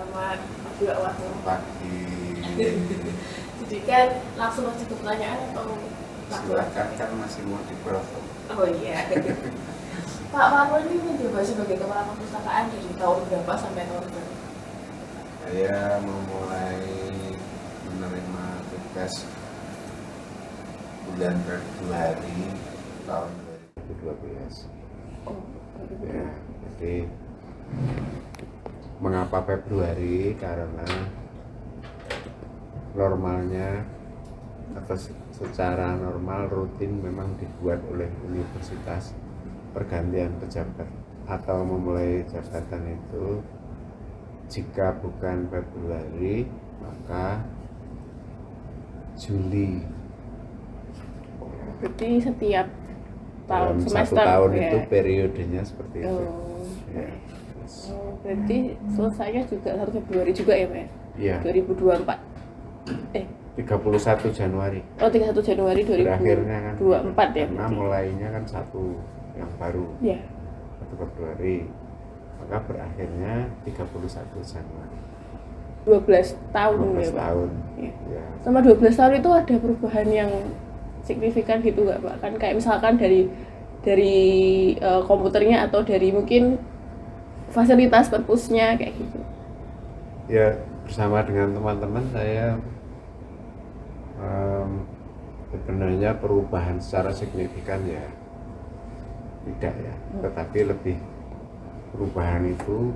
Selamat pagi Pak Wahyu. Pagi. Jadi kan langsung masuk ke pertanyaan atau Silakan, kan masih mau dipotong. Oh iya. Pak Marmo ini menjabat sebagai kepala perpustakaan dari tahun berapa sampai tahun berapa? Saya memulai menerima tugas bulan Februari tahun 2012. Oh, Ya, jadi mengapa Februari? Karena normalnya atau secara normal rutin memang dibuat oleh universitas pergantian pejabat atau memulai jabatan itu jika bukan Februari maka Juli. berarti setiap tahun Dalam semester satu tahun ya? itu periodenya seperti itu. Oh, Ya. berarti selesainya juga 1 Februari juga ya Pak? Iya. 2024. 31 Januari. Oh 31 Januari Berakhirnya kan 2024 ya? karena mulainya kan satu yang baru Ya. 1 Februari maka berakhirnya 31 Januari 12 tahun 12 ya Pak? tahun Ya. ya. Sama 12 tahun itu ada perubahan yang signifikan gitu nggak Pak? Kan kayak misalkan dari komputernya atau dari mungkin fasilitas perpusnya kayak gitu. Ya bersama dengan teman-teman saya sebenarnya perubahan secara signifikan ya tidak ya, tetapi lebih perubahan itu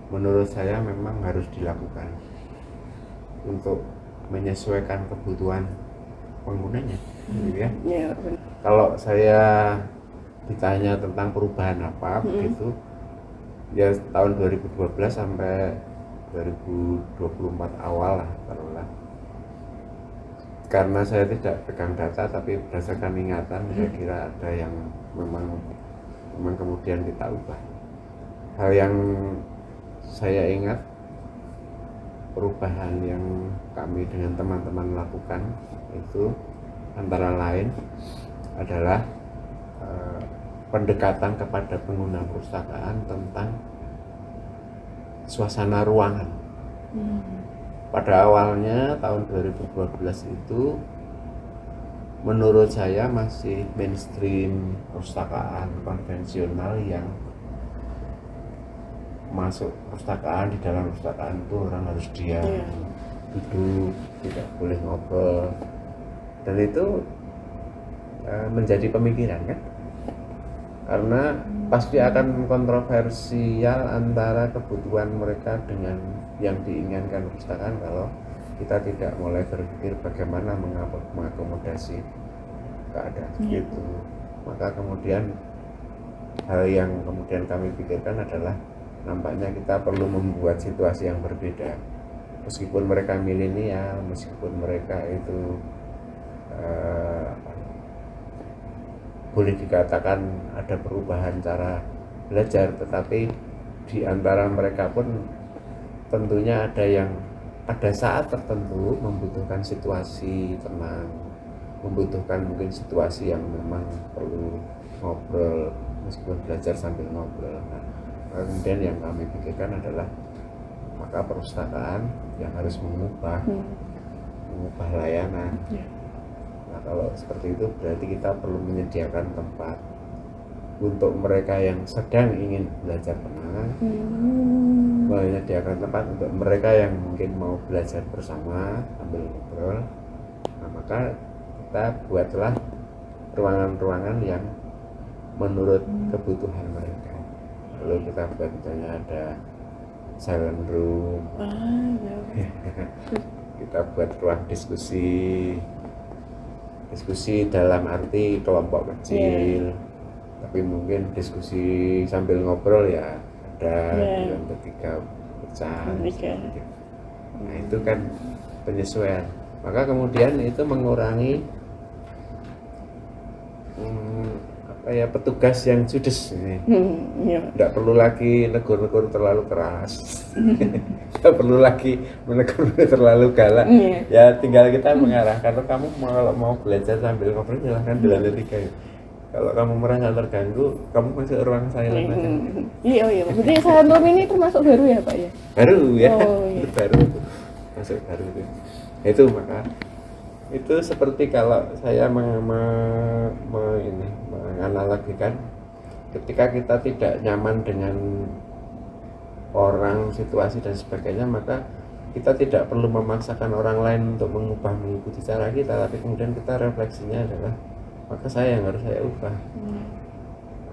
menurut saya memang harus dilakukan untuk menyesuaikan kebutuhan penggunanya, gitu ya. Ya, benar. Kalau saya ditanya tentang perubahan apa begitu, ya tahun 2012 sampai 2024 awal lah taruhlah. Karena saya tidak pegang data tapi berdasarkan ingatan saya kira ada yang memang kemudian kita ubah. Hal yang saya ingat perubahan yang kami dengan teman-teman lakukan itu antara lain adalah pendekatan kepada pengguna perpustakaan tentang suasana ruangan. Pada awalnya tahun 2012 itu menurut saya masih mainstream perpustakaan konvensional yang masuk perpustakaan, di dalam perpustakaan itu orang harus diam, duduk, tidak boleh ngobrol, dan itu menjadi pemikiran kan, karena pasti akan kontroversial antara kebutuhan mereka dengan yang diinginkan perpustakaan kalau kita tidak mulai berpikir bagaimana mengakomodasi keadaan itu. Maka kemudian hal yang kemudian kami pikirkan adalah nampaknya kita perlu membuat situasi yang berbeda, meskipun mereka milenial, meskipun mereka itu boleh dikatakan ada perubahan cara belajar, tetapi di antara mereka pun tentunya ada yang pada saat tertentu membutuhkan situasi tenang, membutuhkan mungkin situasi yang memang perlu ngobrol meskipun belajar sambil ngobrol. Nah, kemudian yang kami pikirkan adalah maka perpustakaan yang harus mengubah layanan. Nah, kalau seperti itu berarti kita perlu menyediakan tempat untuk mereka yang sedang ingin belajar tenang, menyediakan tempat untuk mereka yang mungkin mau belajar bersama sambil ngobrol. Nah, maka kita buatlah ruangan-ruangan yang menurut kebutuhan mereka. Lalu kita buat misalnya ada silent room, kita buat ruang diskusi dalam arti kelompok kecil, tapi mungkin diskusi sambil ngobrol ya ada dalam bertiga bercanda. Nah itu kan penyesuaian. Maka kemudian itu mengurangi petugas yang judes ini. Tidak perlu lagi negur-negur terlalu keras, tidak perlu lagi menegur terlalu galak. Ya tinggal kita mengarah. Kalau kamu mau belajar sambil ngobrol silahkan di lantai 3. Kalau kamu merasa terganggu, kamu masuk ruang silent aja. Iya, iya. Berarti silent room ini termasuk baru ya, Pak ya? Baru ya, Oh, iya. itu baru itu. Masuk baru itu. Itu maka itu seperti kalau saya menganalogikan ketika kita tidak nyaman dengan orang, situasi dan sebagainya, maka kita tidak perlu memaksakan orang lain untuk mengikuti cara kita, tapi kemudian kita refleksinya adalah maka saya yang harus saya ubah.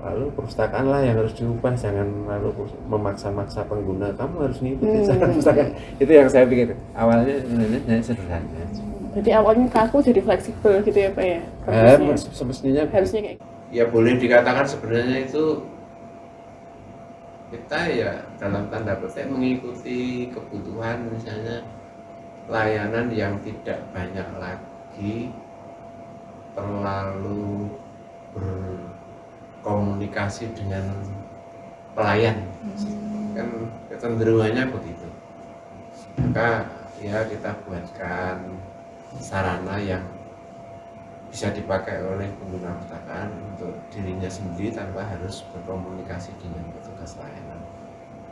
Lalu perpustakaan lah yang harus diubah, jangan lalu memaksa-maksa pengguna kamu harus mengikuti cara perpustakaan. Itu yang saya pikir awalnya sebenarnya sederhana. Jadi awalnya kaku jadi fleksibel gitu ya, Pak ya? Semestinya Harusnya kayak ya boleh dikatakan sebenarnya itu kita ya dalam tanda petik mengikuti kebutuhan, misalnya layanan yang tidak banyak lagi terlalu berkomunikasi dengan pelayan, kan kecenderungannya begitu. Maka ya kita buatkan sarana yang bisa dipakai oleh pengguna perpustakaan untuk dirinya sendiri tanpa harus berkomunikasi dengan petugas layanan.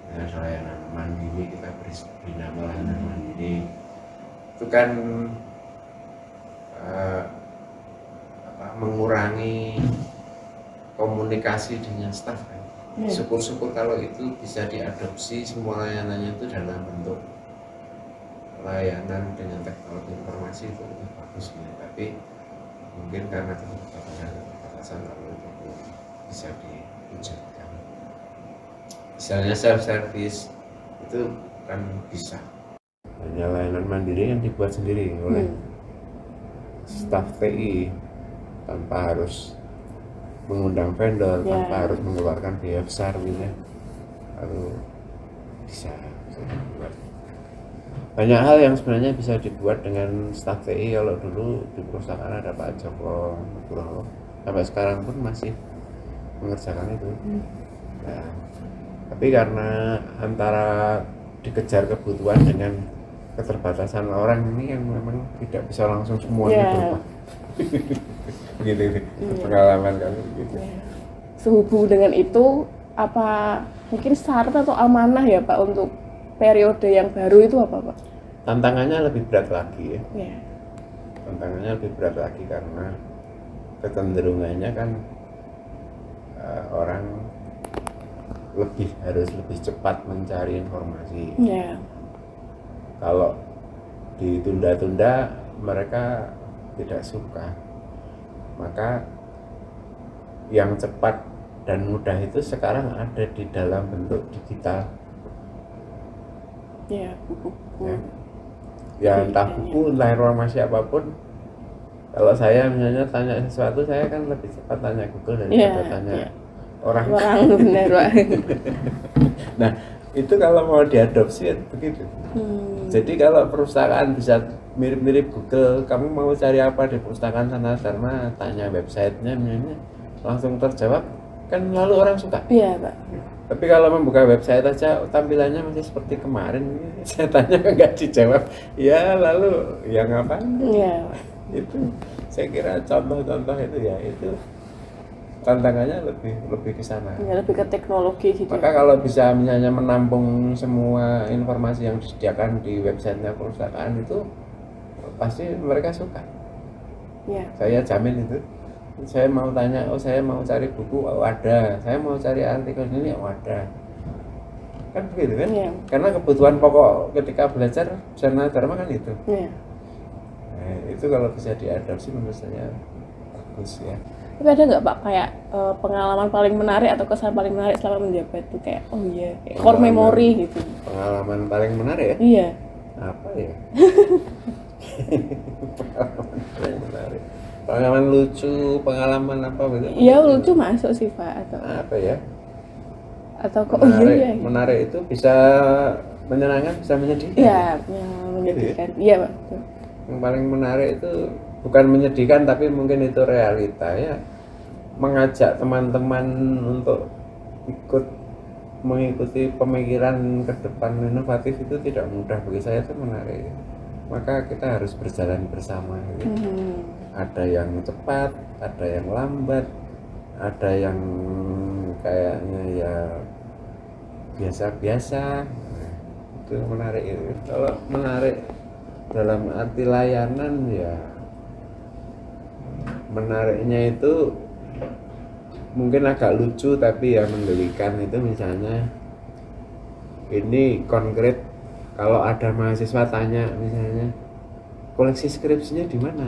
Dengan layanan mandiri, kita beri nama layanan mandiri. Itu kan mengurangi komunikasi dengan staf kan. Syukur-syukur kalau itu bisa diadopsi semua layanannya itu dalam bentuk layanan dengan teknologi informasi, itu lebih bagus ya. Tapi mungkin karena keterbatasan lalu itu bisa diwujudkan. Misalnya self service itu kan bisa. Hanya layanan mandiri yang dibuat sendiri oleh staf TI tanpa harus mengundang vendor, tanpa harus mengeluarkan biaya besar gitu ya. Lalu bisa dibuat. Banyak hal yang sebenarnya bisa dibuat dengan staf TI. Kalau dulu di perpustakaan ada Pak Joko Nugroho, sampai sekarang pun masih mengerjakan itu. Nah, tapi karena antara dikejar kebutuhan dengan keterbatasan orang ini yang memang tidak bisa langsung semuanya berubah. Gitu pengalaman kami gitu. Sehubung dengan itu, apa mungkin syarat atau amanah ya Pak untuk periode yang baru itu apa Pak? Tantangannya lebih berat lagi ya. Tantangannya lebih berat lagi karena kecenderungannya kan orang harus lebih cepat mencari informasi. Kalau ditunda-tunda mereka tidak suka. Maka yang cepat dan mudah itu sekarang ada di dalam bentuk digital. Buku. Ya entah buku, entah informasi apapun. Kalau saya misalnya tanya sesuatu, saya kan lebih cepat tanya Google daripada tanya orang benar Pak. Nah itu kalau mau diadopsi begitu. Jadi kalau perpustakaan bisa mirip-mirip Google, kamu mau cari apa di perpustakaan sana Dharma, tanya websitenya misalnya, langsung terjawab, kan lalu orang suka. Iya Pak. Tapi kalau membuka website aja tampilannya masih seperti kemarin, saya tanya nggak dijawab, ya lalu ya ngapain? Itu saya kira contoh-contoh itu ya itu tantangannya lebih ke sana. Lebih ke teknologi gitu. Maka kalau bisa misalnya menampung semua informasi yang disediakan di websitenya perpustakaan itu pasti mereka suka. Saya jamin itu. Saya mau tanya, saya mau cari buku, ada. Saya mau cari artikel ini, ada. Kan begitu kan? Karena kebutuhan pokok ketika belajar Sarana Dharma kan itu. Nah, itu kalau bisa diadopsi menurut saya bagus ya. Tapi ada nggak Pak kayak pengalaman paling menarik atau kesan paling menarik selama menjabat itu kayak kayak core memory gitu? Pengalaman paling menarik ya? Iya. Apa ya? Pengalaman paling menarik. Pengalaman lucu, pengalaman apa gitu? Iya lucu masuk sih Pak atau apa ya? Atau kok menarik, menarik itu bisa menyenangkan, bisa menyedihkan. Iya, menyedihkan. Iya Pak. Yang paling menarik itu bukan menyedihkan tapi mungkin itu realita ya, mengajak teman-teman untuk ikut mengikuti pemikiran ke depan inovatif itu tidak mudah, bagi saya itu menarik. Maka kita harus berjalan bersama gitu. Ada yang cepat, ada yang lambat, ada yang kayaknya ya biasa-biasa. Nah, itu menarik itu. Kalau menarik dalam arti layanan ya menariknya itu mungkin agak lucu tapi ya menggelikan. Itu misalnya ini konkret, kalau ada mahasiswa tanya misalnya koleksi skripsinya di mana,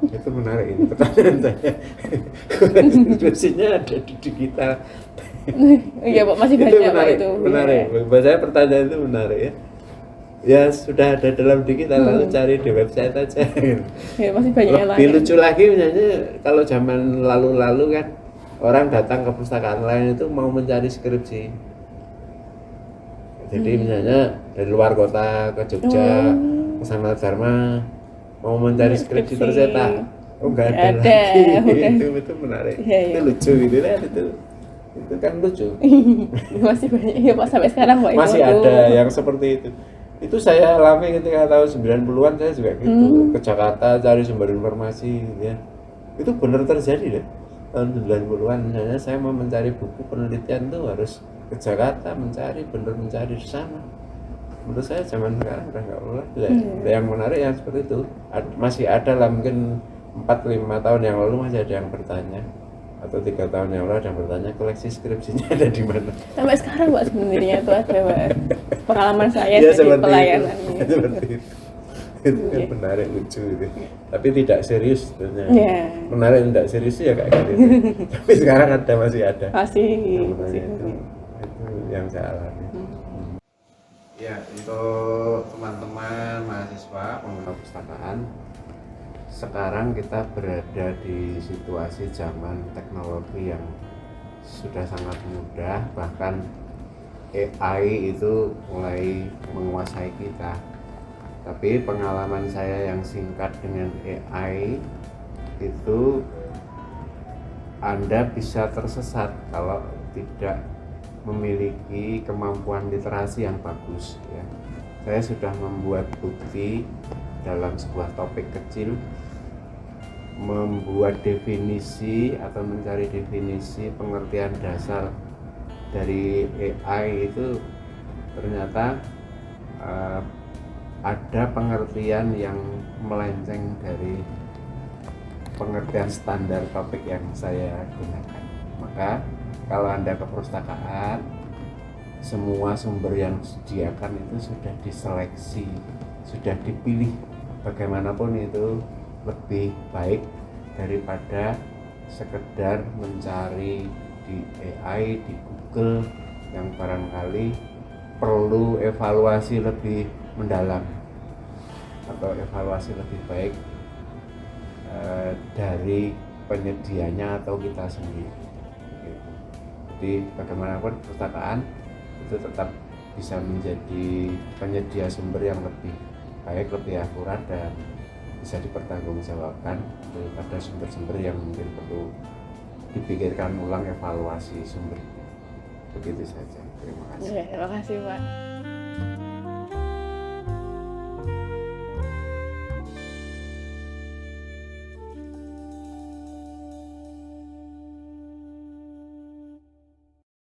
itu menarik ini pertanyaan saya. Koleksi skripsinya ada di digital. Iya Pak, masih Itu banyak Pak menarik, itu. menarik. Iya. Buat saya pertanyaan itu menarik ya. Ya sudah ada dalam digital, lalu cari di website aja. Ya, masih banyak yang Lebih lain. lucu lagi misalnya kalau zaman lalu-lalu kan orang datang ke perpustakaan lain itu mau mencari skripsi. Jadi misalnya dari luar kota ke Jogja, ke Sanat Dharma mau mencari skripsi tercetak. Oh enggak ada Nggak ada, lagi. udah. Itu menarik. Iya, iya. Itu lucu gitu kan itu kan lucu. Masih banyak ya Pak sampai sekarang Pak. itu. Masih Aduh. ada yang seperti itu. Itu saya alami ketika tahun 90-an saya juga gitu. Ke Jakarta cari sumber informasi gitu ya. Itu benar terjadi deh. Tahun 90-an misalnya saya mau mencari buku penelitian tuh harus ke Jakarta mencari di sana. Menurut saya zaman sekarang udah nggak boleh. Yang menarik yang seperti itu masih ada lah, mungkin 4-5 tahun yang lalu masih ada yang bertanya, atau 3 tahun yang lalu ada yang bertanya koleksi skripsinya ada di mana. Sampai sekarang Pak sebenarnya itu ada Pak. Pengalaman saya Ya, di seperti pelayanan itu. ini. Seperti itu. Itu kan menarik, lucu gitu. Tapi tidak serius sebenarnya. Iya. Menarik tidak serius ya kayak gitu. Tapi sekarang masih ada. Masih. Yang menarik itu yang saya alami. Ya, untuk teman-teman mahasiswa pengguna perpustakaan, sekarang kita berada di situasi zaman teknologi yang sudah sangat mudah, bahkan AI itu mulai menguasai kita. Tapi pengalaman saya yang singkat dengan AI itu Anda bisa tersesat kalau tidak memiliki kemampuan literasi yang bagus ya. Saya sudah membuat bukti dalam sebuah topik kecil, membuat definisi atau mencari definisi pengertian dasar dari AI itu ternyata ada pengertian yang melenceng dari pengertian standar topik yang saya gunakan. Maka kalau Anda ke perpustakaan, semua sumber yang disediakan itu sudah diseleksi, sudah dipilih, bagaimanapun itu lebih baik daripada sekedar mencari di AI, di Google yang barangkali perlu evaluasi lebih mendalam atau evaluasi lebih baik dari penyedianya atau kita sendiri. Jadi bagaimanapun perpustakaan itu tetap bisa menjadi penyedia sumber yang lebih baik, lebih akurat dan bisa dipertanggungjawabkan daripada sumber-sumber yang mungkin perlu dipikirkan ulang evaluasi sumber. Begitu saja. Terima kasih. Ya, terima kasih Pak.